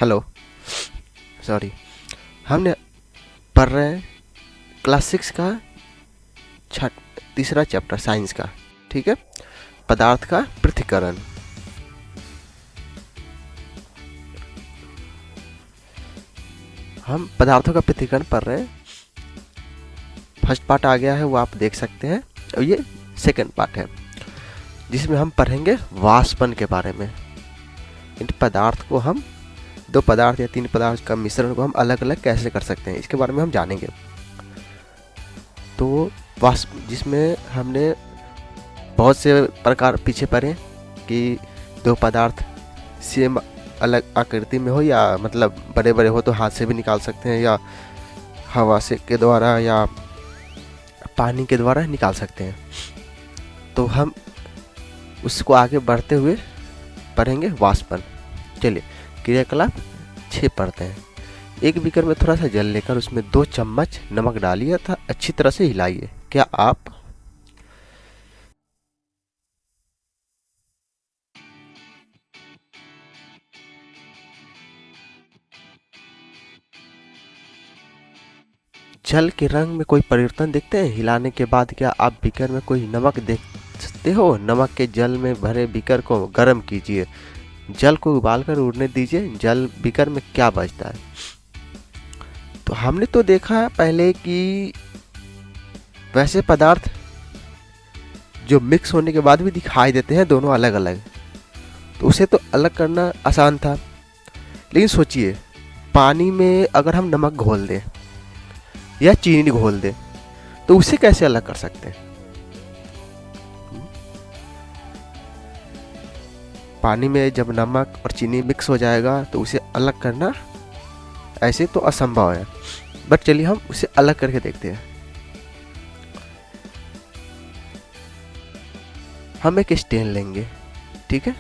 Hello, sorry. हमने पढ़ रहे हैं क्लास 6 का तीसरा चैप्टर साइंस का। ठीक है, पदार्थ का पृथक्करण। हम पदार्थों का पृथक्करण पढ़ रहे हैं। फर्स्ट पार्ट आ गया है, वो आप देख सकते हैं, और ये सेकंड पार्ट है जिसमें हम पढ़ेंगे वाष्पन के बारे में। इन पदार्थ को हम दो पदार्थ या तीन पदार्थ का मिश्रण को हम अलग अलग कैसे कर सकते हैं, इसके बारे में हम जानेंगे। तो वाष्प, जिसमें हमने बहुत से प्रकार पीछे पढ़े कि दो पदार्थ सेम अलग आकृति में हो, या मतलब बड़े बड़े हो तो हाथ से भी निकाल सकते हैं, या हवा से के द्वारा या पानी के द्वारा निकाल सकते हैं। तो हम उसको आगे बढ़ते हुए पढ़ेंगे वाष्पन। चलिए क्रियाकलाप 6 पढ़ते हैं। एक बीकर में थोड़ा सा जल लेकर उसमें 2 चम्मच नमक डालिए तथा अच्छी तरह से हिलाइए। क्या आप जल के रंग में कोई परिवर्तन देखते हैं हिलाने के बाद? क्या आप बीकर में कोई नमक देख सकते हो? नमक के जल में भरे बीकर को गर्म कीजिए, जल को उबालकर उड़ने दीजिए। जल बीकर में क्या बचता है? तो हमने तो देखा पहले कि वैसे पदार्थ जो मिक्स होने के बाद भी दिखाई देते हैं दोनों अलग अलग, तो उसे तो अलग करना आसान था। लेकिन सोचिए, पानी में अगर हम नमक घोल दें या चीनी घोल दें तो उसे कैसे अलग कर सकते हैं? पानी में जब नमक और चीनी मिक्स हो जाएगा तो उसे अलग करना ऐसे तो असंभव है। बट चलिए हम उसे अलग करके देखते हैं। हम एक स्टैंड लेंगे, ठीक है,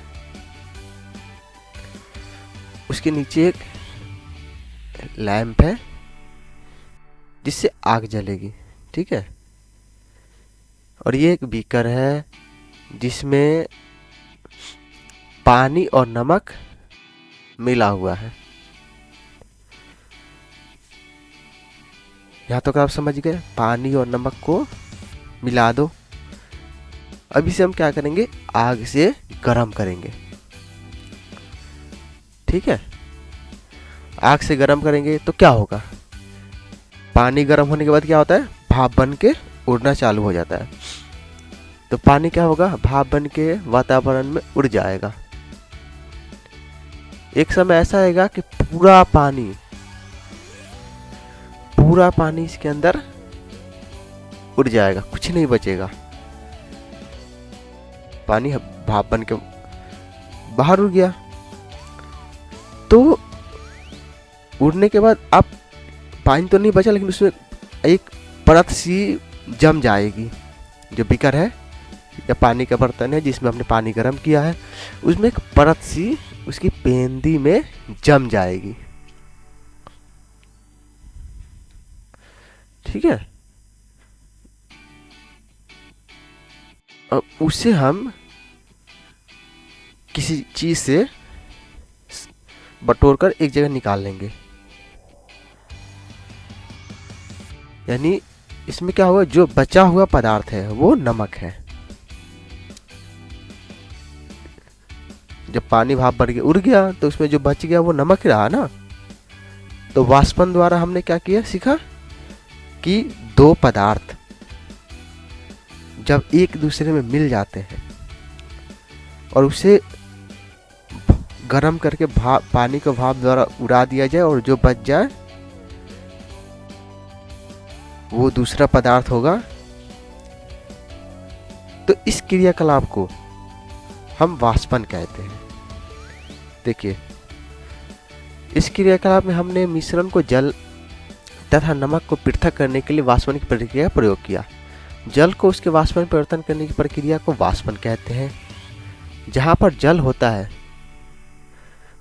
उसके नीचे एक लैंप है जिससे आग जलेगी, ठीक है, और ये एक बीकर है जिसमें पानी और नमक मिला हुआ है। यहाँ तक आप समझ गए? पानी और नमक को मिला दो। अब इसे हम क्या करेंगे? आग से गर्म करेंगे, ठीक है। आग से गर्म करेंगे तो क्या होगा? पानी गर्म होने के बाद क्या होता है? भाप बन के उड़ना चालू हो जाता है। तो पानी क्या होगा? भाप बन के वातावरण में उड़ जाएगा। एक समय ऐसा आएगा कि पूरा पानी इसके अंदर उड़ जाएगा, कुछ नहीं बचेगा। पानी भाप बन के बाहर उड़ गया। तो उड़ने के बाद अब पानी तो नहीं बचा, लेकिन उसमें एक परत सी जम जाएगी। जो बीकर है या पानी का बर्तन है जिसमें हमने पानी गर्म किया है, उसमें एक परत सी उसकी पेंदी में जम जाएगी, ठीक है। अब उसे हम किसी चीज से बटोर कर एक जगह निकाल लेंगे। यानी इसमें क्या होगा? जो बचा हुआ पदार्थ है वो नमक है। जब पानी भाप बढ़ के उड़ गया तो उसमें जो बच गया वो नमक रहा ना। तो वाष्पन द्वारा हमने क्या किया, सीखा कि दो पदार्थ जब एक दूसरे में मिल जाते हैं और उसे गर्म करके पानी को भाप द्वारा उड़ा दिया जाए और जो बच जाए वो दूसरा पदार्थ होगा। तो इस क्रियाकलाप को हम वाष्पन कहते हैं। देखिए, इस क्रियाकलाप में हमने मिश्रण को जल तथा नमक को पृथक करने के लिए वाष्पन की प्रक्रिया का प्रयोग किया। जल को उसके वाष्पन परिवर्तन करने की प्रक्रिया को वाष्पन कहते हैं। जहां पर जल होता है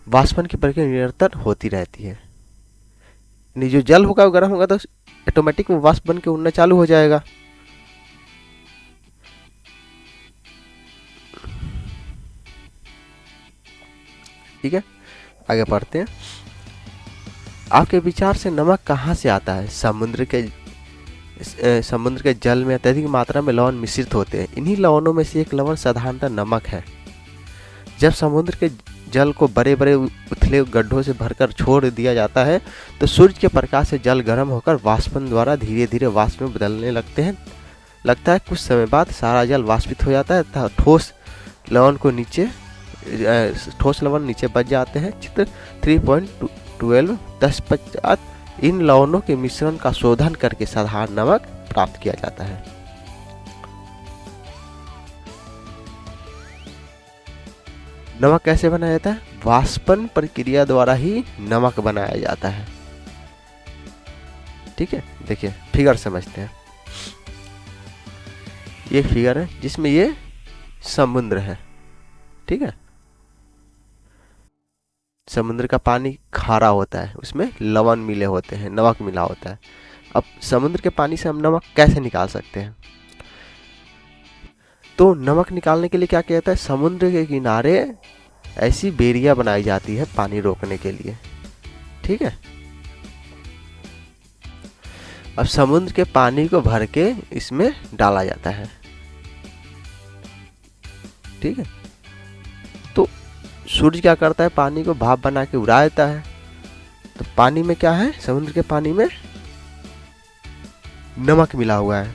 वाष्पन की प्रक्रिया निरंतर होती रहती है। जो जल होगा वो गर्म होगा तो ऑटोमेटिक वो वाष्प बन के उड़ना चालू हो जाएगा। ठीक है, आगे पढ़ते हैं। आपके विचार से नमक कहाँ से आता है? समुद्र के जल में अत्यधिक मात्रा में लवण मिश्रित होते हैं। इन्हीं लवणों में से एक लवण साधारणतः नमक है। जब समुद्र के जल को बड़े बड़े उथले गड्ढों से भरकर छोड़ दिया जाता है तो सूर्य के प्रकाश से जल गर्म होकर वाष्पन द्वारा धीरे धीरे वाष्प में बदलने लगता है। कुछ समय बाद सारा जल वाष्पित हो जाता है तथा ठोस लवण नीचे बच जाते हैं। चित्र 3.12 तत्पश्चात इन लवणों के मिश्रण का शोधन करके साधारण नमक प्राप्त किया जाता है। नमक कैसे बनाया जाता है? वाष्पन प्रक्रिया द्वारा ही नमक बनाया जाता है। ठीक है, देखिए फिगर समझते हैं। ये फिगर है जिसमें ये समुद्र है। ठीक है, समुद्र का पानी खारा होता है, उसमें लवण मिले होते हैं, नमक मिला होता है। अब समुद्र के पानी से हम नमक कैसे निकाल सकते हैं? तो नमक निकालने के लिए क्या किया जाता है? समुद्र के किनारे ऐसी बेरिया बनाई जाती है पानी रोकने के लिए। ठीक है, अब समुद्र के पानी को भर के इसमें डाला जाता है। ठीक है, तो सूर्य क्या करता है? पानी को भाप बना के उड़ा देता है। तो पानी में क्या है? समुद्र के पानी में नमक मिला हुआ है।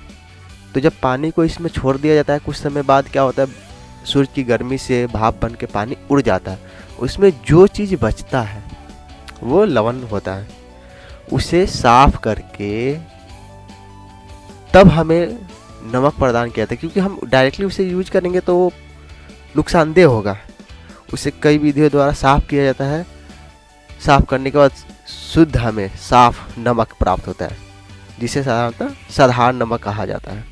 तो जब पानी को इसमें छोड़ दिया जाता है, कुछ समय बाद क्या होता है? सूर्य की गर्मी से भाप बन के पानी उड़ जाता है। उसमें जो चीज़ बचता है वो लवण होता है। उसे साफ करके तब हमें नमक प्रदान किया था, क्योंकि हम डायरेक्टली उसे यूज करेंगे तो वो नुकसानदेह होगा। उसे कई विधियों द्वारा साफ किया जाता है। साफ करने के बाद शुद्ध हमें साफ नमक प्राप्त होता है, जिसे साधारणतः साधारण नमक कहा जाता है।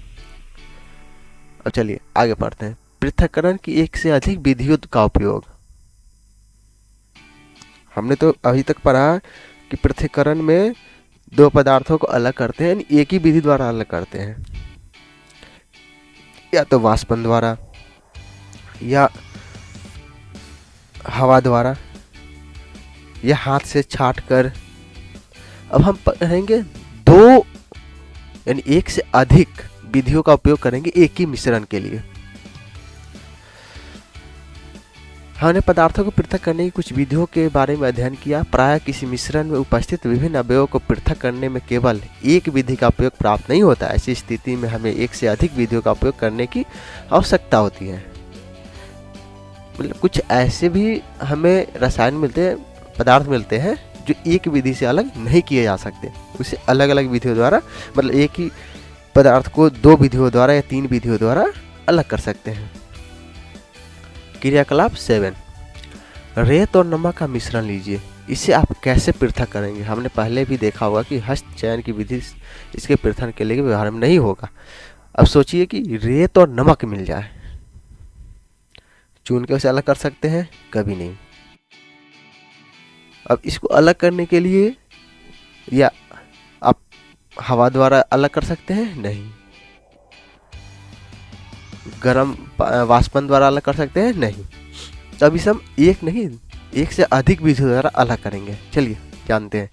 अब चलिए आगे पढ़ते हैं। पृथक्करण की एक से अधिक विधियों का उपयोग। हमने तो अभी तक पढ़ा कि पृथक्करण में दो पदार्थों को अलग करते हैं, एक ही विधि द्वारा अलग करते हैं, या तो वाष्पन द्वारा या हवा द्वारा या हाथ से छाट कर। अब हम पढ़ेंगे दो यानी एक से अधिक विधियों का उपयोग करेंगे एक ही मिश्रण के लिए। हमने पदार्थों को पृथक करने की कुछ विधियों के बारे में अध्ययन किया। प्रायः किसी मिश्रण में उपस्थित विभिन्न अवयवों को पृथक करने में केवल एक विधि का उपयोग प्राप्त नहीं होता। ऐसी स्थिति में हमें एक से अधिक विधियों का उपयोग करने की आवश्यकता होती है। मतलब कुछ ऐसे भी हमें रसायन मिलते हैं, पदार्थ मिलते हैं जो एक विधि से अलग नहीं किए जा सकते। उसे अलग अलग विधियों द्वारा, मतलब एक ही पदार्थ को दो विधियों द्वारा या तीन विधियों द्वारा अलग कर सकते हैं। क्रियाकलाप 7, रेत और नमक का मिश्रण लीजिए। इसे आप कैसे पृथक करेंगे? हमने पहले भी देखा होगा कि हस्त चयन की विधि इसके पृथक के लिए व्यवहार में नहीं होगा। अब सोचिए कि रेत और नमक मिल जाए, चून के उसे अलग कर सकते हैं? कभी नहीं। अब इसको अलग करने के लिए या आप हवा द्वारा अलग कर सकते हैं? नहीं। गरम वाष्पन द्वारा अलग कर सकते हैं? नहीं। तो अभी हम एक नहीं, एक से अधिक विधियों द्वारा अलग करेंगे। चलिए जानते हैं।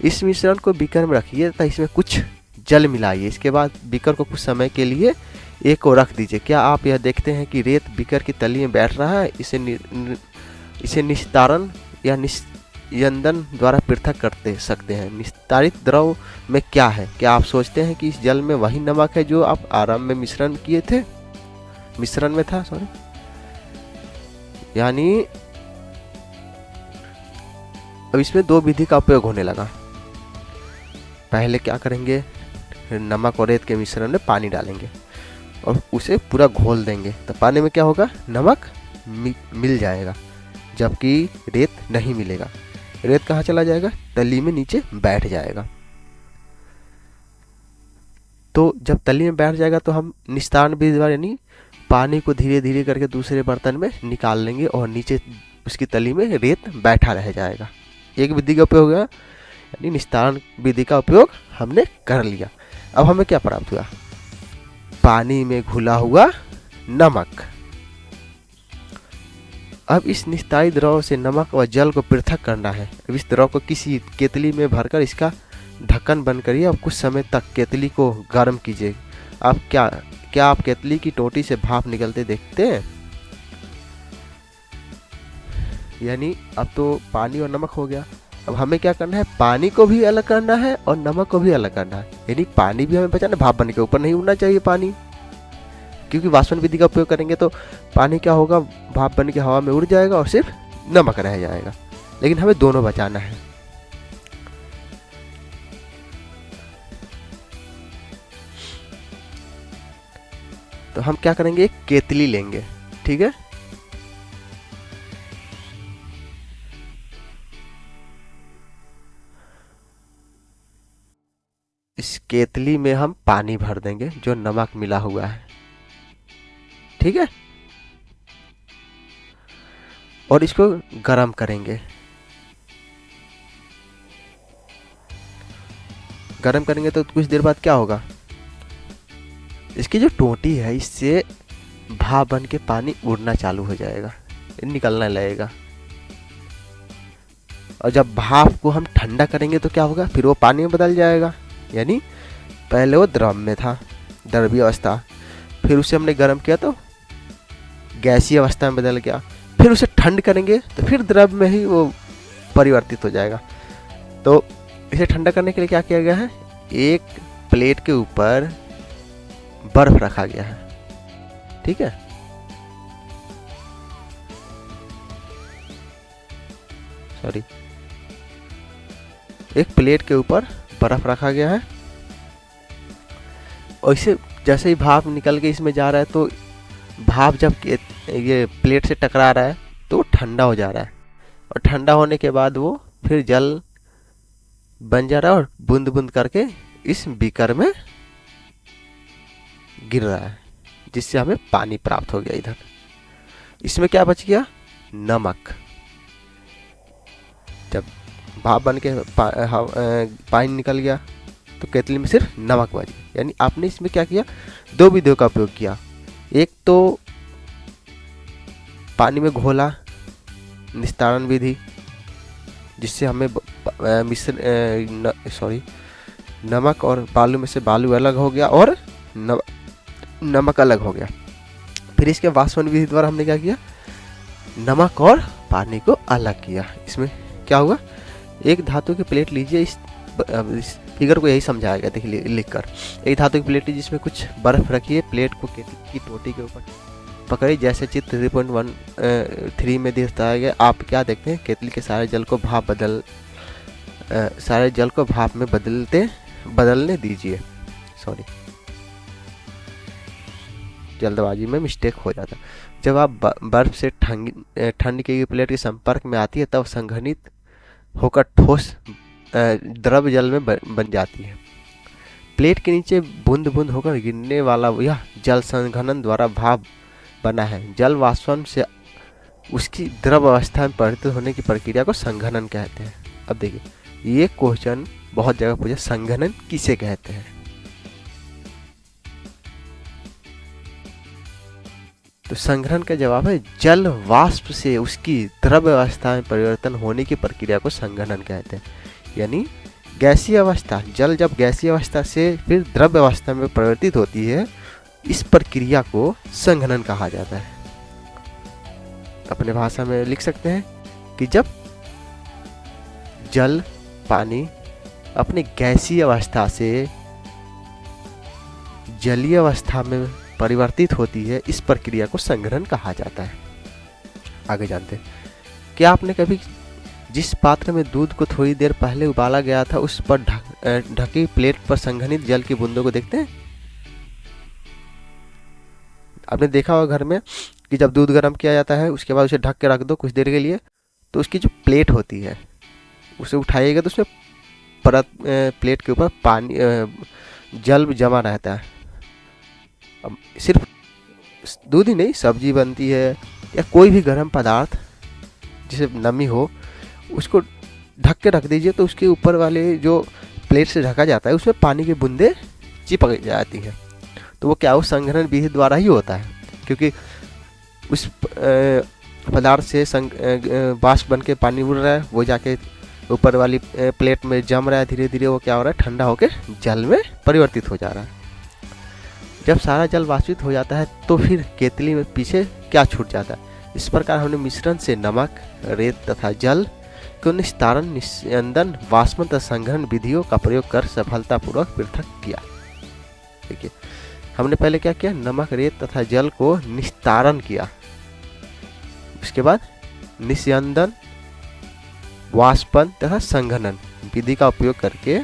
इस मिश्रण को बीकर में रखिए तथा इसमें कुछ जल मिलाइए। इसके बाद बीकर को कुछ समय के लिए एक को रख दीजिए। क्या आप यह देखते हैं कि रेत बीकर की तली में बैठ रहा है? इसे निस्तारण या निस्यंदन द्वारा पृथक करते सकते हैं। निस्तारित द्रव में क्या है? क्या आप सोचते हैं कि इस जल में वही नमक है जो आप आरंभ में मिश्रण में था? यानी अब इसमें दो विधि का उपयोग होने लगा। पहले क्या करेंगे? नमक और रेत के मिश्रण में पानी डालेंगे और उसे पूरा घोल देंगे। तो पानी में क्या होगा? नमक मिल जाएगा, जबकि रेत नहीं मिलेगा। रेत कहाँ चला जाएगा? तली में नीचे बैठ जाएगा। तो जब तली में बैठ जाएगा तो हम निस्तारण विधि द्वारा यानी पानी को धीरे धीरे करके दूसरे बर्तन में निकाल लेंगे और नीचे उसकी तली में रेत बैठा रह जाएगा। एक विधि का उपयोग हुआ, यानी निस्तारण विधि का उपयोग हमने कर लिया। अब हमें क्या प्राप्त हुआ? पानी में घुला हुआ नमक। अब इस निस्तारी द्रव से नमक व जल को पृथक करना है। अब इस द्रव को किसी केतली में भरकर इसका ढक्कन बंद करिए और कुछ समय तक केतली को गर्म कीजिए। आप क्या आप केतली की टोटी से भाप निकलते देखते हैं? यानी अब तो पानी और नमक हो गया। अब हमें क्या करना है, पानी को भी अलग करना है और नमक को भी अलग करना है। यानी पानी भी हमें बचाना, भाप बन के ऊपर नहीं उड़ना चाहिए पानी, क्योंकि वाष्पन विधि का उपयोग करेंगे तो पानी क्या होगा, भाप बन के हवा में उड़ जाएगा और सिर्फ नमक रह जाएगा। लेकिन हमें दोनों बचाना है। तो हम क्या करेंगे, एक केतली लेंगे, ठीक है। इस केतली में हम पानी भर देंगे जो नमक मिला हुआ है, ठीक है, और इसको गरम करेंगे। गरम करेंगे तो कुछ देर बाद क्या होगा, इसकी जो टोटी है इससे भाप बन के पानी उड़ना चालू हो जाएगा, निकलने लगेगा। और जब भाप को हम ठंडा करेंगे तो क्या होगा, फिर वो पानी में बदल जाएगा। यानी पहले वो द्रव में था, द्रवीय अवस्था, फिर उसे हमने गर्म किया तो गैसीय अवस्था में बदल गया, फिर उसे ठंड करेंगे तो फिर द्रव में ही वो परिवर्तित हो जाएगा। तो इसे ठंडा करने के लिए क्या किया गया है, एक प्लेट के ऊपर बर्फ रखा गया है, ठीक है। सॉरी, एक प्लेट के ऊपर बर्फ रखा गया है और इसे जैसे ही भाप निकल के इसमें जा रहा है तो भाप जब ये प्लेट से टकरा रहा है तो ठंडा हो जा रहा है, और ठंडा होने के बाद वो फिर जल बन जा रहा है और बूंद बूंद करके इस बीकर में गिर रहा है, जिससे हमें पानी प्राप्त हो गया। इधर इसमें क्या बच गया, नमक। जब भाप बन के पानी निकल गया तो केतली में सिर्फ नमक बच गया। यानी आपने इसमें क्या किया, दो विधियों का उपयोग किया। एक तो पानी में घोला निस्तारण विधि, जिससे हमें नमक और बालू में से बालू अलग हो गया और नमक अलग हो गया। फिर इसके वाष्पन विधि द्वारा हमने क्या किया, नमक और पानी को अलग किया। इसमें क्या हुआ, एक धातु की प्लेट लीजिए, इस फिगर को यही समझाया गया, देखिए लिख कर। एक धातु की प्लेट जिसमें कुछ बर्फ रखिए, प्लेट को केतली की टोटी के ऊपर पकड़िए, जैसे चित्र 3.13 में दिखाया गया। आप क्या देखते हैं, केतली के सारे जल को भाप में बदलने दीजिए। सॉरी, जल्दबाजी में मिस्टेक हो जाता। जब आप बर्फ से ठंड की प्लेट के संपर्क में आती है तब संघनित होकर ठोस द्रव जल में बन जाती है। प्लेट के नीचे बूंद बूंद होकर गिरने वाला यह जल संघनन द्वारा भाप बना है। जल वाष्पन से उसकी द्रव अवस्था में परिवर्तित होने की प्रक्रिया को संघनन कहते हैं। अब देखिए, ये क्वेश्चन बहुत जगह पूछा, संघनन किसे कहते हैं। तो संघनन का जवाब है, जल वाष्प से उसकी द्रव अवस्था में परिवर्तन होने की प्रक्रिया को संघनन कहते हैं। यानी गैसीय अवस्था, जल जब गैसीय अवस्था से फिर द्रव अवस्था में परिवर्तित होती है, इस प्रक्रिया को संघनन कहा जाता है। अपने भाषा में लिख सकते हैं कि जब जल पानी अपने गैसीय अवस्था से जलीय अवस्था में परिवर्तित होती है, इस प्रक्रिया को संघनन कहा जाता है। आगे जानते हैं, क्या आपने कभी जिस पात्र में दूध को थोड़ी देर पहले उबाला गया था उस पर ढकी प्लेट पर संघनित जल की बूंदों को देखते हैं? आपने देखा होगा घर में कि जब दूध गर्म किया जाता है उसके बाद उसे ढक के रख दो कुछ देर के लिए, तो उसकी जो प्लेट होती है उसे उठाइएगा तो उसमें प्लेट के ऊपर पानी जल जमा रहता है। अब सिर्फ दूध ही नहीं, सब्जी बनती है या कोई भी गर्म पदार्थ जिसे नमी हो, उसको ढक के रख दीजिए तो उसके ऊपर वाले जो प्लेट से ढका जाता है उसमें पानी की बूंदें चिपक जाती है। तो वो क्या, वो संघनन विधि द्वारा ही होता है, क्योंकि उस पदार्थ से वाष्प बन के पानी उड़ रहा है, वो जाके ऊपर वाली प्लेट में जम रहा है, धीरे धीरे वो क्या हो रहा है, ठंडा होकर जल में परिवर्तित हो जा रहा है। जब सारा जल वाष्पित हो जाता है तो फिर केतली में पीछे क्या छूट जाता है। इस प्रकार हमने मिश्रण से नमक, रेत तथा जल को निस्तारण, निस्यंदन, वाष्पन तथा संघनन विधियों का प्रयोग कर सफलतापूर्वक पृथक किया। देखिए हमने पहले क्या किया, नमक, रेत तथा जल को निस्तारण किया, उसके बाद निस्यंदन, वाष्पन तथा संघनन विधि का उपयोग करके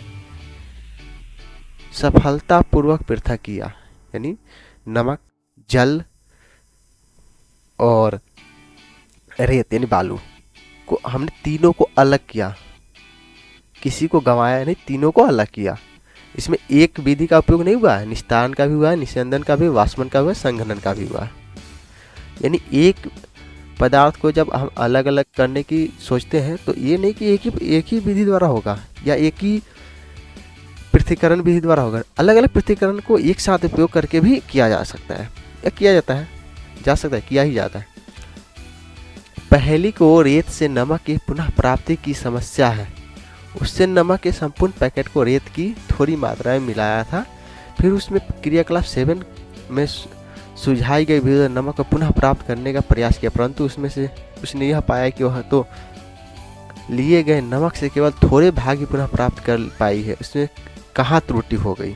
सफलतापूर्वक पृथक किया। यानी नमक, जल और रेत यानी बालू को हमने तीनों को अलग किया, किसी को गंवाया नहीं, तीनों को अलग किया। इसमें एक विधि का उपयोग नहीं हुआ है, निस्तारण का भी हुआ है, निस्यंदन का भी, वाष्पन का भी हुआ, संघनन का भी हुआ है। यानी एक पदार्थ को जब हम अलग अलग करने की सोचते हैं तो ये नहीं कि एक ही विधि द्वारा होगा या एक ही पृथक्करण विधि द्वारा होगा। अलग अलग पृथक्करण को एक साथ उपयोग करके भी किया जा सकता है या किया जाता है, किया ही जाता है। पहली को रेत से नमक की पुनः प्राप्ति की समस्या है। उससे नमक के संपूर्ण पैकेट को रेत की थोड़ी मात्रा में मिलाया था, फिर उसमें क्रियाकलाप 7 में सुझाई गई विधि नमक को पुनः प्राप्त करने का प्रयास किया, परंतु उसमें से उसने यह पाया कि वह तो लिए गए नमक से केवल थोड़े भाग ही पुनः प्राप्त कर पाई है। उसमें कहाँ त्रुटि हो गई।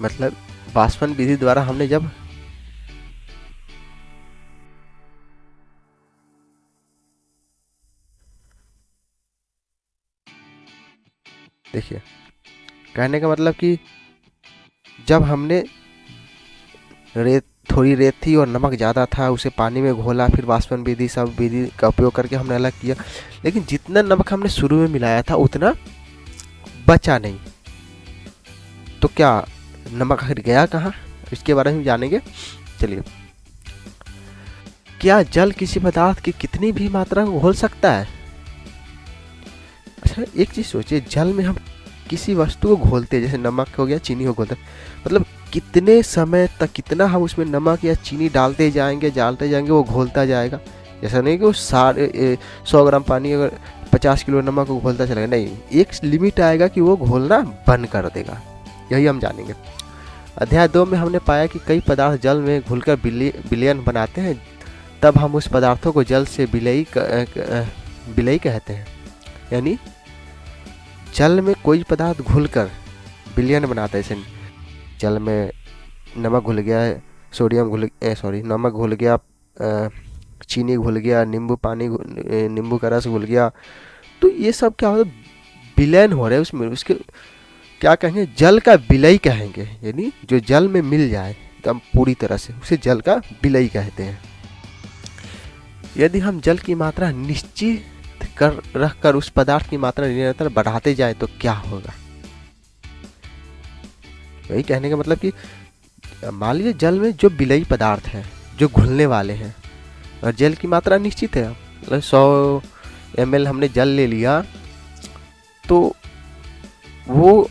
मतलब वाष्पन विधि द्वारा हमने जब देखिए कहने का मतलब कि जब हमने थोड़ी रेत थी और नमक ज़्यादा था, उसे पानी में घोला, फिर वाष्पन विधि सब विधि का उपयोग करके हमने अलग किया, लेकिन जितना नमक हमने शुरू में मिलाया था उतना बचा नहीं। तो क्या नमक आखिर गया कहाँ, इसके बारे में जानेंगे। चलिए, क्या जल किसी पदार्थ की कितनी भी मात्रा को घोल सकता है? अच्छा एक चीज़ सोचिए, जल में हम किसी वस्तु को घोलते हैं, जैसे नमक हो गया, चीनी को घोलते हैं, मतलब कितने समय तक कितना हम उसमें नमक या चीनी डालते जाएंगे वो घोलता जाएगा। ऐसा नहीं कि वो 100 ग्राम पानी अगर 50 किलो नमक को घोलता चलेगा, नहीं, एक लिमिट आएगा कि वो घोलना बंद कर देगा। यही हम जानेंगे। अध्याय 2 में हमने पाया कि कई पदार्थ जल में घुलकर विलयन बनाते हैं, तब हम उस पदार्थों को जल से विलयी कहते हैं। यानी जल में कोई पदार्थ घुलकर विलयन बनाता है, जैसे जल में नमक घुल गया, नमक घुल गया, चीनी घुल गया, नींबू का रस घुल गया, तो ये सब क्या होता है, विलयन हो रहा है उसमें, उसके क्या कहेंगे, जल का विलय कहेंगे। यानी जो जल में मिल जाए एकदम पूरी तरह से, उसे जल का विलय कहते हैं। यदि हम जल की मात्रा निश्चित रखकर उस पदार्थ की मात्रा निरंतर बढ़ाते जाए तो क्या होगा। वही कहने का मतलब कि मान लीजिए जल में जो विलयी पदार्थ हैं, जो घुलने वाले हैं, और जल की मात्रा निश्चित है, मतलब 100 ml हमने जल ले लिया, तो वो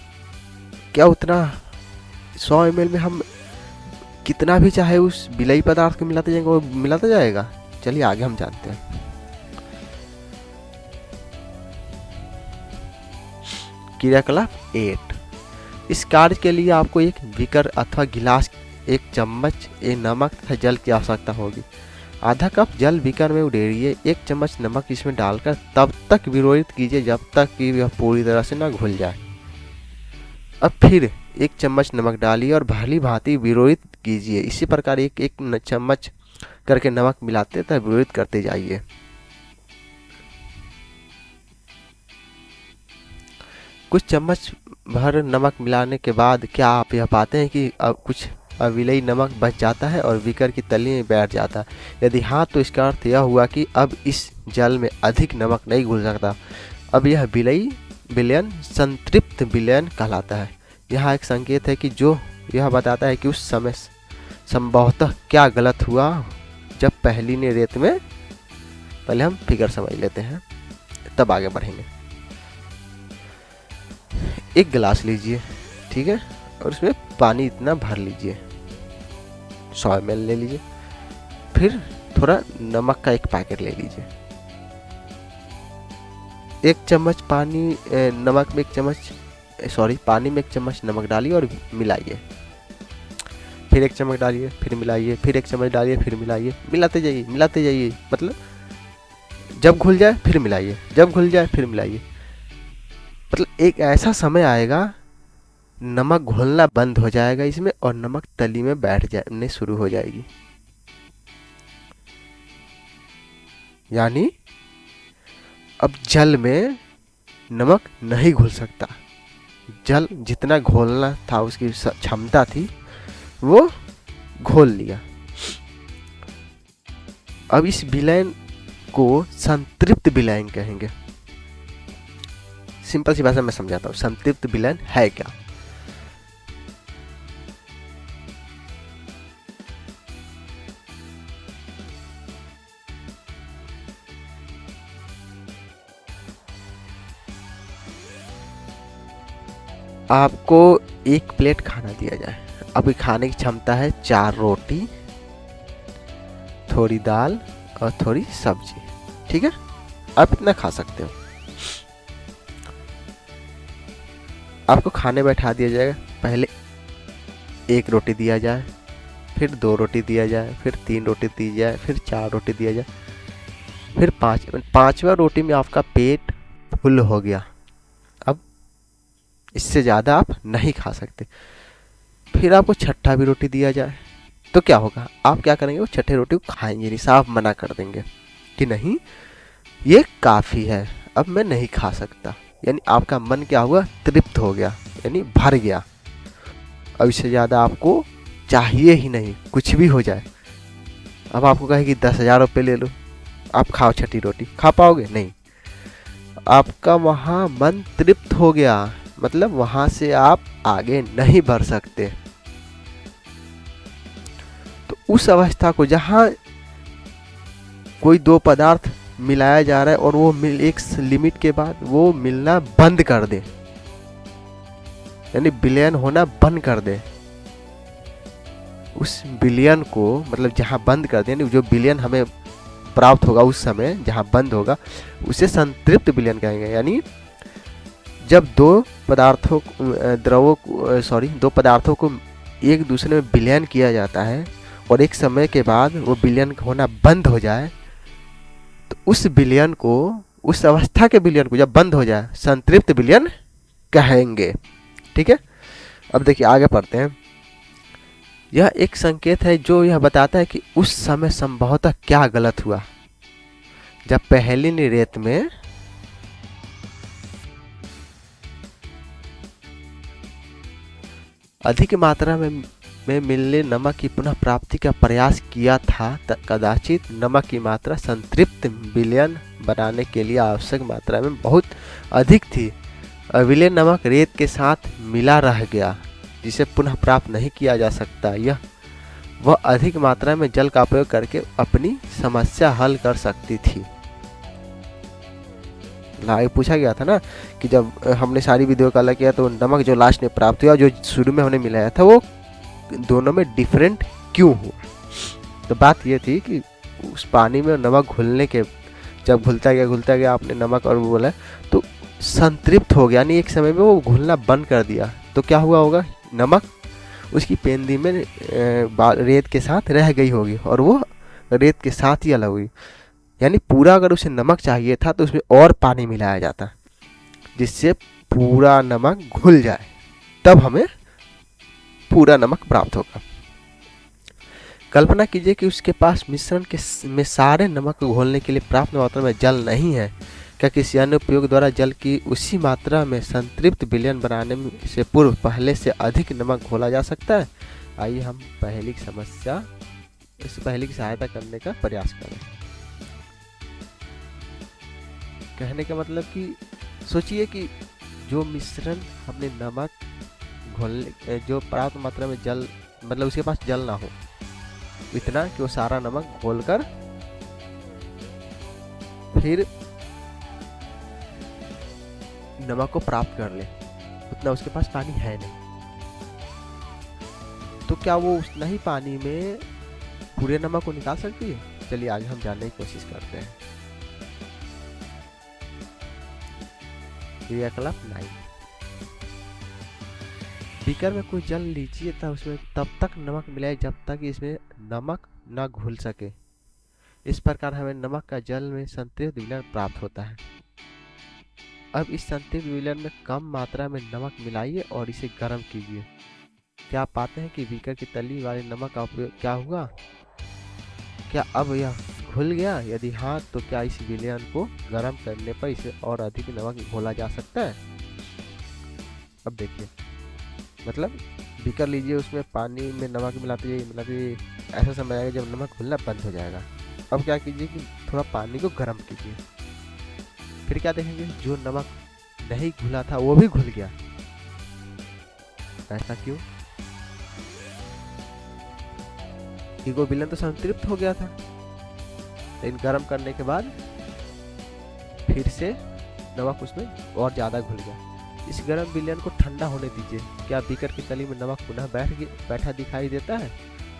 क्या उतना 100 ml में हम कितना भी चाहे उस विलयी पदार्थ को मिलाते जाएंगे, वो मिलाता जाएगा। चलिए आगे हम जानते हैं। क्रियाकलाप 8। इस कार्य के लिए आपको एक बीकर अथवा गिलास, एक चम्मच नमक तथा जल की आवश्यकता होगी। आधा कप जल बीकर में उड़ेलिए, 1 चम्मच नमक इसमें डालकर तब तक विरोहित कीजिए जब तक कि यह पूरी तरह से ना घुल जाए। अब फिर 1 चम्मच नमक डालिए और भली भांति विरोहित कीजिए। इसी प्रकार एक चम्मच करके नमक मिलाते तथा विरोहित करते जाइए। कुछ चम्मच भर नमक मिलाने के बाद क्या आप यह पाते हैं कि अब कुछ अविलयी नमक बच जाता है और बीकर की तली में बैठ जाता है? यदि हाँ, तो इसका अर्थ यह हुआ कि अब इस जल में अधिक नमक नहीं घुल सकता। अब यह विलयन संतृप्त विलयन कहलाता है। यह एक संकेत है कि जो यह बताता है कि उस समय संभवतः क्या गलत हुआ जब पहली ने रेत में, पहले हम फिगर समझ लेते हैं तब आगे बढ़ेंगे। एक गिलास लीजिए, ठीक है। और उसमें पानी इतना भर लीजिए, 100 ml ले लीजिए। फिर थोड़ा नमक का एक पैकेट ले लीजिए। 1 चम्मच पानी नमक में 1 चम्मच पानी में 1 चम्मच नमक डालिए और मिलाइए। फिर 1 चम्मच डालिए, फिर मिलाइए, फिर 1 चम्मच डालिए, फिर मिलाइए। मिलाते जाइए, मतलब जब घुल जाए फिर मिलाइए, जब घुल जाए फिर मिलाइए। मतलब एक ऐसा समय आएगा नमक घुलना बंद हो जाएगा इसमें और नमक तली में बैठ जाने शुरू हो जाएगी। यानी अब जल में नमक नहीं घुल सकता। जल जितना घोलना था, उसकी क्षमता थी, वो घोल लिया। अब इस विलयन को संतृप्त विलयन कहेंगे। सिंपल सी भाषा में समझाता हूँ, संतृप्त विलयन है क्या। आपको 1 प्लेट खाना दिया जाए। आपकी खाने की क्षमता है 4 रोटी, थोड़ी दाल और थोड़ी सब्जी, ठीक है। आप इतना खा सकते हो। आपको खाने बैठा दिया जाएगा। पहले 1 रोटी दिया जाए, फिर 2 रोटी दिया जाए, फिर 3 रोटी दी जाए, फिर 4 रोटी दिया जाए, फिर 5वां रोटी में आपका पेट फुल हो गया। अब इससे ज़्यादा आप नहीं खा सकते। फिर आपको 6ठा भी रोटी दिया जाए तो क्या होगा, आप क्या करेंगे, वो 6ठे रोटी को खाएंगे नहीं, साफ मना कर देंगे कि नहीं ये काफ़ी है, अब मैं नहीं खा सकता। यानी आपका मन क्या हुआ, तृप्त हो गया, यानी भर गया। अब इससे ज़्यादा आपको चाहिए ही नहीं, कुछ भी हो जाए। अब आपको कहे कि 10,000 रुपये ले लो, आप खाओ 6ठी रोटी, खा पाओगे नहीं। आपका वहाँ मन तृप्त हो गया, मतलब वहाँ से आप आगे नहीं बढ़ सकते। तो उस अवस्था को जहाँ कोई 2 पदार्थ मिलाया जा रहा है और वो एक लिमिट के बाद वो मिलना बंद कर दे, यानी विलयन होना बंद कर दे, उस विलयन को मतलब जहाँ बंद कर दे, जो विलयन हमें प्राप्त होगा उस समय जहाँ बंद होगा, उसे संतृप्त विलयन कहेंगे। यानी जब 2 पदार्थों को एक दूसरे में विलयन किया जाता है और एक समय के बाद वो विलयन होना बंद हो जाए, तो उस विलयन को, उस अवस्था के विलयन को जब बंद हो जाए, संतृप्त विलयन कहेंगे, ठीक है। अब देखिए आगे पढ़ते हैं। यह एक संकेत है जो यह बताता है कि उस समय संभवतः क्या गलत हुआ, जब पहली रेत में अधिक मात्रा में मिलने नमक की पुनः प्राप्ति का प्रयास किया था। कदाचित नमक की मात्रा संतृप्त विलयन बनाने के लिए आवश्यक मात्रा में बहुत अधिक थी। विलयन नमक रेत के साथ मिला रह गया, जिसे पुनः प्राप्त नहीं किया जा सकता। यह वह अधिक मात्रा में जल का प्रयोग करके अपनी समस्या हल कर सकती थी। आगे पूछा गया था ना कि जब हमने सारी वीडियो का अलग किया तो नमक जो लास्ट में प्राप्त हुआ, जो शुरू में हमने मिलाया था, वो दोनों में डिफरेंट क्यों हुआ। तो बात ये थी कि उस पानी में नमक घुलने के, जब घुलता गया आपने नमक और वो बोला तो संतृप्त हो गया, यानी एक समय में वो घुलना बंद कर दिया। तो क्या हुआ होगा, नमक उसकी पेंदी में रेत के साथ रह गई होगी और वो रेत के साथ ही अलग हुई। यानी पूरा अगर उसे नमक चाहिए था तो उसमें और पानी मिलाया जाता, जिससे पूरा नमक घुल जाए, तब हमें पूरा नमक प्राप्त होगा। कल्पना कीजिए कि उसके पास मिश्रण में सारे नमक को घोलने के लिए पर्याप्त मात्रा में जल नहीं है। क्या किसी अन्य उपयोग द्वारा जल की उसी मात्रा में संतृप्त विलयन बनाने से पूर्व पहले से अधिक नमक घोला जा सकता है? आइए हम पहली की सहायता करने का प्रयास करें। कहने का मतलब कि सोचिए कि जो मिश्रण हमने नमक घोलने, जो पर्याप्त मात्रा में जल, मतलब उसके पास जल ना हो इतना कि वो सारा नमक घोलकर फिर नमक को प्राप्त कर ले, उतना उसके पास पानी है नहीं। तो क्या वो उतना ही पानी में पूरे नमक को निकाल सकती है? चलिए आगे हम जानने की कोशिश करते हैं। क्रियाकलाप 9। बीकर में कोई जल लीजिए तब उसमें तब तक नमक मिलाए जब तक इसमें नमक न घुल सके। इस प्रकार हमें नमक का जल में संतृप्त विलयन प्राप्त होता है। अब इस संतृप्त विलयन में कम मात्रा में नमक मिलाइए और इसे गर्म कीजिए। क्या आप पाते हैं कि बीकर की तली वाले नमक का उपयोग क्या हुआ? क्या अब यह घुल गया? यदि हाँ, तो क्या इस विलयन को गर्म करने पर इसे और अधिक नमक घोला जा सकता है? अब देखिए, मतलब बीकर लीजिए, उसमें पानी में नमक मिलाते जाइए, मतलब ऐसा समय आएगा जब नमक घुलना बंद हो जाएगा। अब क्या कीजिए कि थोड़ा पानी को गर्म कीजिए, फिर क्या देखेंगे, जो नमक नहीं घुला था वो भी घुल गया। ऐसा क्यों? कि वो विलयन तो संतृप्त हो गया था, लेकिन गर्म करने के बाद फिर से नमक उसमें और ज़्यादा घुल गया। इस गर्म विलयन को ठंडा होने दीजिए। क्या बीकर की तली में नमक पुनः बैठा दिखाई देता है?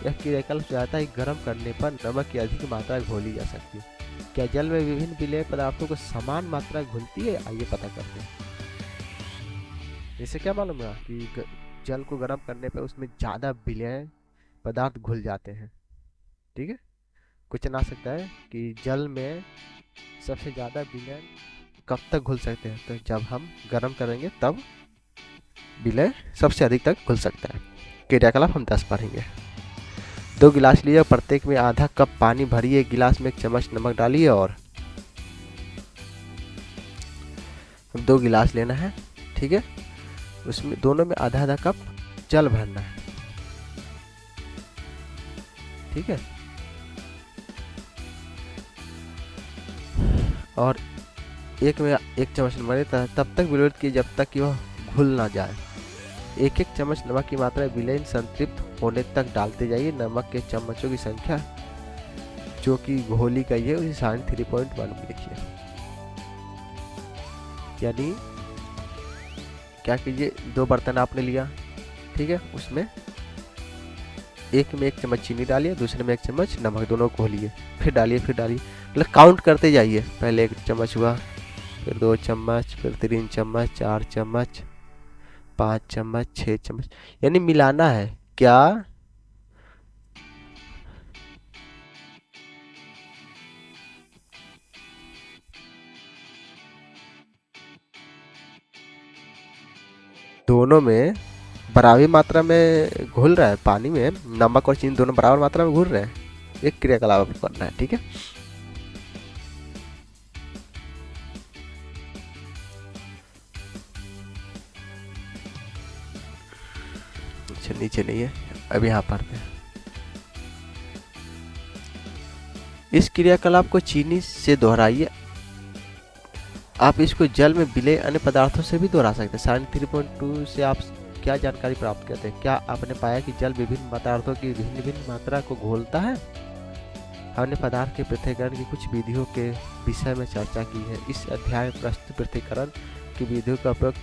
यह क्रियाकलाप जाता है गर्म करने पर नमक की अधिक मात्रा घोली जा सकती है। क्या जल में विभिन्न विलय पदार्थों को समान मात्रा घुलती है? आइए पता करते हैं। इससे क्या मालूम है कि जल को गर्म करने पर उसमें ज़्यादा विलय पदार्थ घुल जाते हैं। ठीक है, क्वेश्चन आ सकता है कि जल में सबसे ज़्यादा विलय कब तक घुल सकते हैं? तो जब हम गर्म करेंगे तब विलय सबसे अधिक तक घुल सकता है। क्रियाकलाप हम 10 पढ़ेंगे। 2 गिलास लीजिए, प्रत्येक में आधा कप पानी भरिए, एक गिलास में 1 चम्मच नमक डालिए और 2 गिलास लेना है। ठीक है, उसमें दोनों में आधा आधा कप जल भरना है। ठीक है, और एक में 1 चम्मच नमक तब तक विरोध किए जब तक कि वह घुल ना जाए। 1-1 चम्मच नमक की मात्रा विलयन संतृप्त होने तक डालते जाइए। नमक के चम्मचों की संख्या जो कि घोली गई है उसे 3.1 में लिखिए। यानी क्या कीजिए, 2 बर्तन आपने लिया, ठीक है, उसमें एक में 1 चम्मच चीनी डालिए, दूसरे में 1 चम्मच नमक, दोनों को घोलिए, फिर डालिए, मतलब काउंट करते जाइए। पहले 1 चम्मच हुआ, फिर 2 चम्मच, फिर 3 चम्मच, 4 चम्मच, 5 चम्मच, 6 चम्मच, यानी मिलाना है। क्या दोनों में बराबर मात्रा में घुल रहा है? पानी में नमक और चीनी दोनों बराबर मात्रा में घुल रहे हैं। एक क्रियाकलाप करना है। ठीक है, अच्छा नीचे नहीं है, अब यहाँ पर है। इस क्रियाकलाप को चीनी से दोहराइए। आप इसको जल में विलय अन्य पदार्थों से भी दोहरा सकते हैं। 3.2 से आप क्या जानकारी प्राप्त करते हैं? क्या आपने पाया कि जल विभिन्न पदार्थों की भिन्न भिन्न मात्रा को घोलता है? हमने पदार्थ के पृथक्करण की कुछ विधियों के विषय में चर्चा की है। इस अध्याय में प्रस्तुत पृथक्करण की विधियों का उपयोग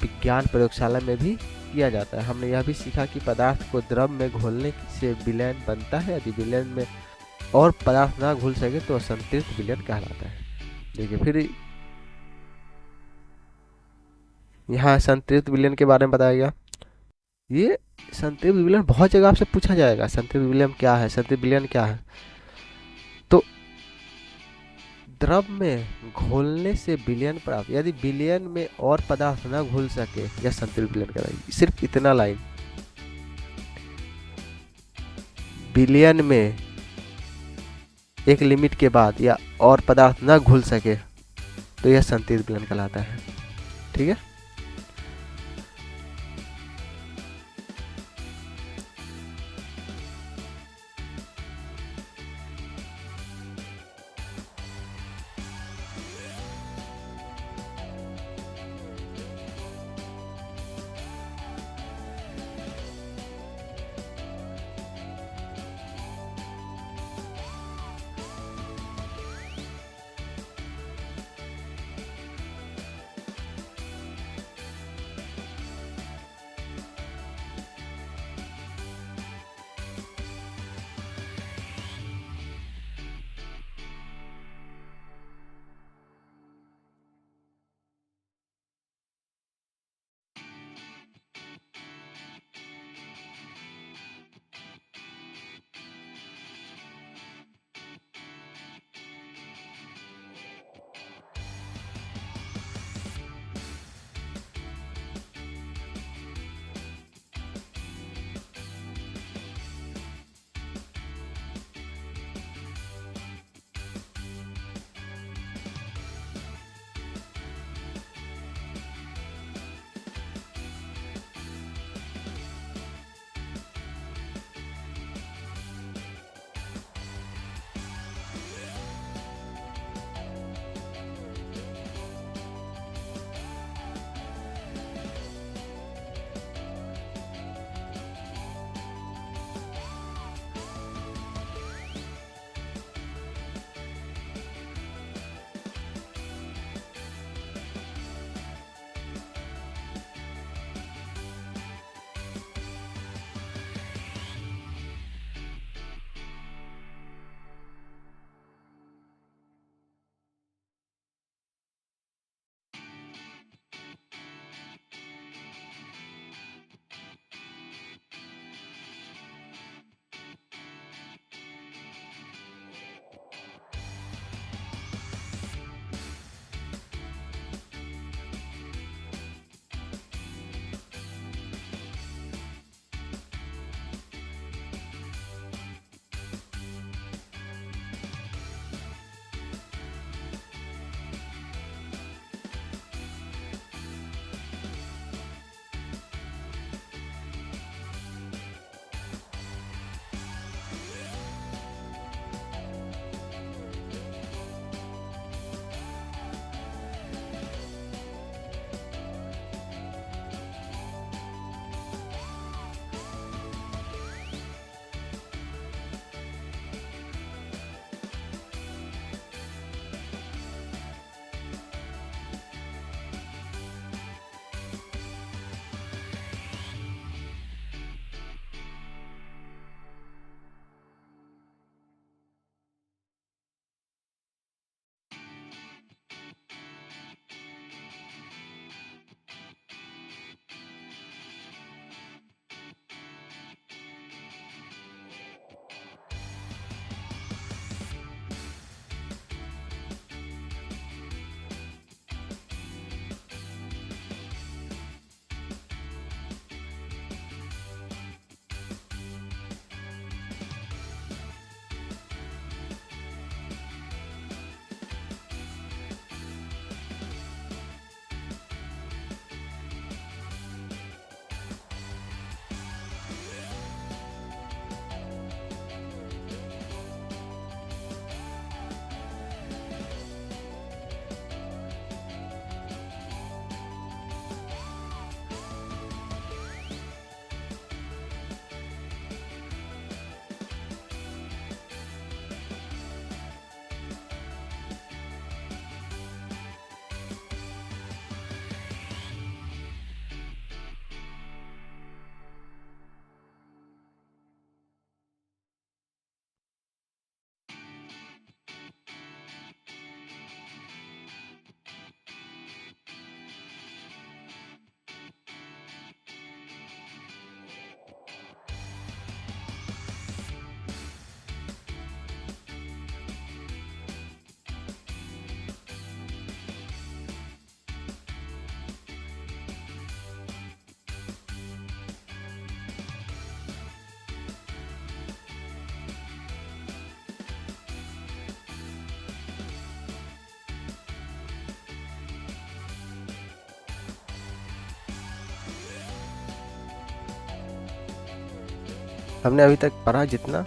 विज्ञान प्रयोगशाला में भी किया जाता है। हमने यह भी सीखा कि पदार्थ को द्रव में घोलने से विलयन बनता है। यदि विलयन में और पदार्थ ना घुल सके तो असंतृप्त विलयन कहलाता है। देखिए, फिर यहाँ संतृप्त विलयन के बारे में बताया गया। ये संतृप्त विलयन बहुत जगह आपसे पूछा जाएगा, संतृप्त विलयन क्या है, संतृप्त विलयन क्या है। तो द्रव में घोलने से विलयन प्राप्त, यदि विलयन में और पदार्थ न घुल सके या संतृप्त विलयन कराएगी। सिर्फ इतना लाइन, विलयन में एक लिमिट के बाद या और पदार्थ न घुल सके तो यह संतृप्त विलयन कहलाता है। ठीक है, हमने अभी तक पढ़ा जितना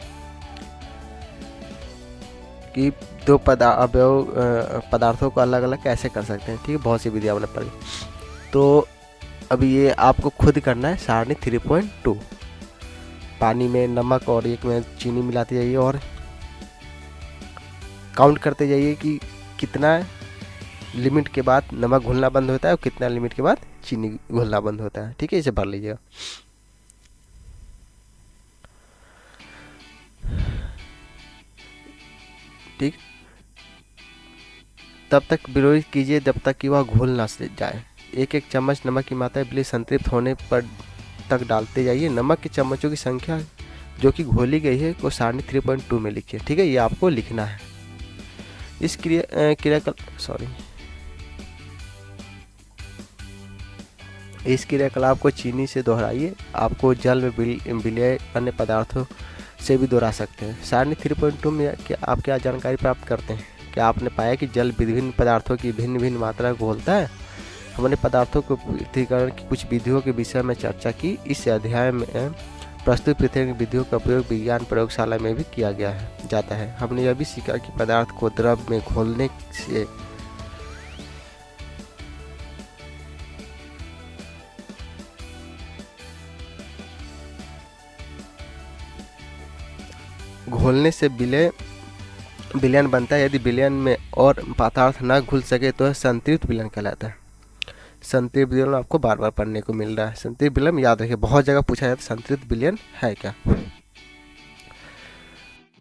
कि दो पदार्थों को अलग अलग कैसे कर सकते हैं, ठीक है, बहुत सी विधियाँ हमने पढ़ी। तो अभी ये आपको खुद करना है सारणी 3.2। पानी में नमक और एक में चीनी मिलाते जाइए और काउंट करते जाइए कि कितना लिमिट के बाद नमक घुलना बंद होता है और कितना लिमिट के बाद चीनी घुलना बंद होता है, ठीक है, इसे भर लीजिएगा। ठीक, तब तक विरोध कीजिए जब तक कि वह घुल ना जाए। एक एक चम्मच नमक की मात्रा बिल्कुल संतृप्त होने पर तक डालते जाइए। नमक के चम्मचों की संख्या जो कि घोली गई है को सारणी 3.2 में लिखिए, ठीक है, ये आपको लिखना है। इस क्रियाकलाप को चीनी से दोहराइए। आपको जल में विलय अन्य पदार्थों से भी दोहरा सकते हैं। सारणी 3.2 में आप क्या जानकारी प्राप्त करते हैं? क्या आपने पाया कि जल विभिन्न पदार्थों की भिन्न भिन्न मात्रा को घोलता है? हमने पदार्थों को पृथक्करण की कुछ विधियों के विषय में चर्चा की। इस अध्याय में प्रस्तुत पृथक्करण विधियों का प्रयोग विज्ञान प्रयोगशाला में भी किया जाता है। हमने यह भी सीखा कि पदार्थ को द्रव में घोलने से विलयन बनता है। यदि विलयन में और पदार्थ न घुल सके तो संतृप्त विलयन कहलाता है। संतृप्त विलयन आपको बार बार पढ़ने को मिल रहा है। संतृप्त विलयन याद रखिए, बहुत जगह पूछा जाता है संतृप्त विलयन है क्या।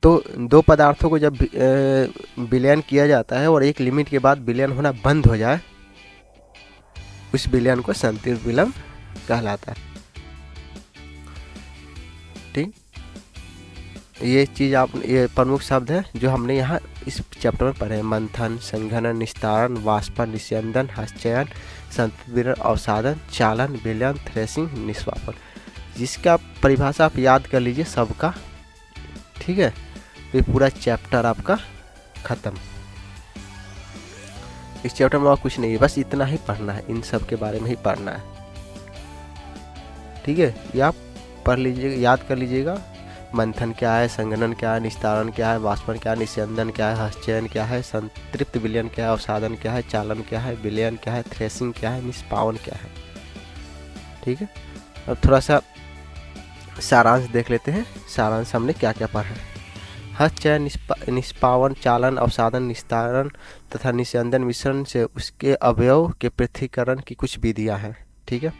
तो दो पदार्थों को जब विलयन किया जाता है और एक लिमिट के बाद विलयन होना बंद हो जाए, उस विलयन को संतृप्त विलयन कहलाता है। ठीक, ये चीज़ ये प्रमुख शब्द है जो हमने यहाँ इस चैप्टर में पढ़े। मंथन, संघनन, निस्तारण, वाष्पन, निस्यंदन, हस्तचयन, संतृप्त, अवसादन, चालन, विलयन, थ्रेसिंग, निष्पापन। जिसका परिभाषा आप याद कर लीजिए सबका, ठीक है। ये पूरा चैप्टर आपका खत्म। इस चैप्टर में और कुछ नहीं है, बस इतना ही पढ़ना है, इन सब के बारे में ही पढ़ना है, ठीक है। ये आप पढ़ लीजिएगा, याद कर लीजिएगा। मंथन क्या है, संघनन क्या है, निस्तारण क्या है, वाष्पन क्या है, निस्यंदन क्या है, हस्तचयन क्या है, संतृप्त विलयन क्या है, अवसादन क्या है, चालन क्या है, विलयन क्या है, थ्रेसिंग क्या है, निष्पावन क्या है, ठीक है। अब थोड़ा सा सारांश देख लेते हैं। सारांश हमने क्या क्या पढ़ा है। हस्तचयन, निष्पावन, चालन, अवसादन, निस्तारण तथा निस्यंदन मिश्रण से उसके अवयव के पृथक्करण की कुछ विधियाँ हैं, ठीक है।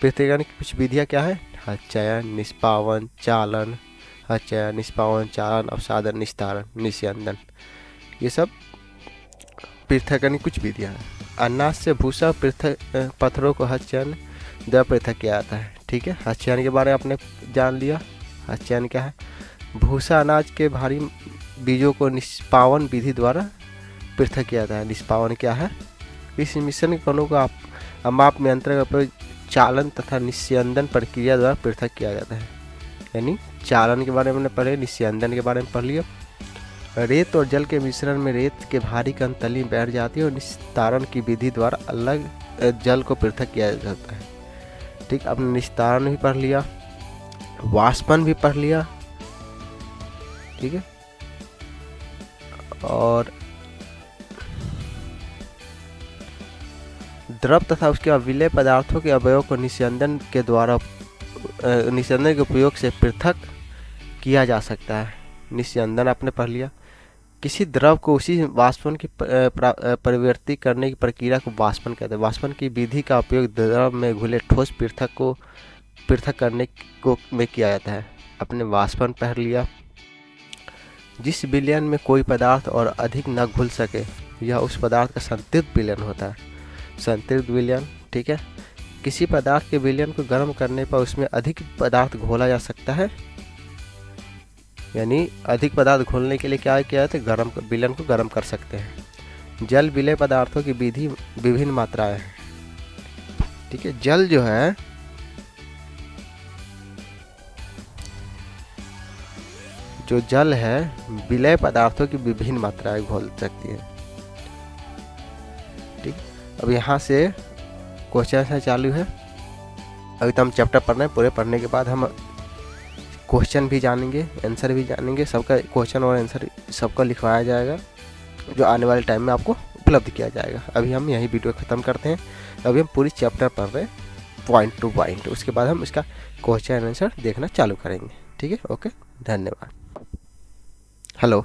पृथक्करण की कुछ विधियाँ क्या है? हस्तचयन, निष्पावन, चालन, हस्तचयन, निष्पावन, चालन, अवसादन, निस्तारण, निस्यंदन, ये सब पृथक्करण की कुछ विधियाँ हैं। अनाज से भूसा पत्थरों को हस्तचयन द्वारा पृथक किया जाता है, ठीक है। हस्तचयन के बारे में आपने जान लिया। हस्तचयन क्या है? भूसा अनाज के भारी बीजों को निष्पावन विधि द्वारा पृथक किया जाता है। निष्पावन क्या है? इस मिश्रण कणों को अमाप में यंत्र का प्रयोग चालन तथा निस्यंदन प्रक्रिया द्वारा पृथक किया जाता है। यानी चालन के बारे में पढ़े, निस्यंदन के बारे में पढ़ लिया। रेत और जल के मिश्रण में रेत के भारी कण तली में बैठ जाती है और निस्तारण की विधि द्वारा अलग जल को पृथक किया जाता है, ठीक। आपने निस्तारण भी पढ़ लिया, वाष्पन भी पढ़ लिया, ठीक है। और द्रव तथा उसके अविलय पदार्थों के अवयव को निस्यंदन के उपयोग से पृथक किया जा सकता है। निस्यंदन आपने पढ़ लिया। किसी द्रव को उसी वाष्पन की परिवर्ती करने की प्रक्रिया को वाष्पन कहते हैं। वाष्पन की विधि का उपयोग द्रव में घुले ठोस को पृथक करने में किया जाता है। आपने वाष्पन पढ़ लिया। जिस विलयन में कोई पदार्थ और अधिक न घुल सके, यह उस पदार्थ का संतृप्त विलयन होता है। संतृप्त विलयन, ठीक है। किसी पदार्थ के विलयन को गर्म करने पर उसमें अधिक पदार्थ घोला जा सकता है। यानी अधिक पदार्थ घोलने के लिए क्या किया जाता है? गर्म विलयन को गर्म कर सकते हैं। जल विलय पदार्थों की विधि विभिन्न मात्राएं हैं, ठीक है। जल जो है विलय पदार्थों की विभिन्न मात्राएं घोल सकती है, ठीक। अब यहाँ से क्वेश्चन है चालू है। अभी तो हम चैप्टर पढ़ रहे हैं, पूरे पढ़ने के बाद हम क्वेश्चन भी जानेंगे, आंसर भी जानेंगे, सबका क्वेश्चन और आंसर सबका लिखवाया जाएगा, जो आने वाले टाइम में आपको उपलब्ध किया जाएगा। अभी हम यही वीडियो ख़त्म करते हैं। अभी हम पूरी चैप्टर पढ़ रहे हैं पॉइंट टू पॉइंट, उसके बाद हम इसका क्वेश्चन आंसर देखना चालू करेंगे। ठीक है, ओके, धन्यवाद। हेलो।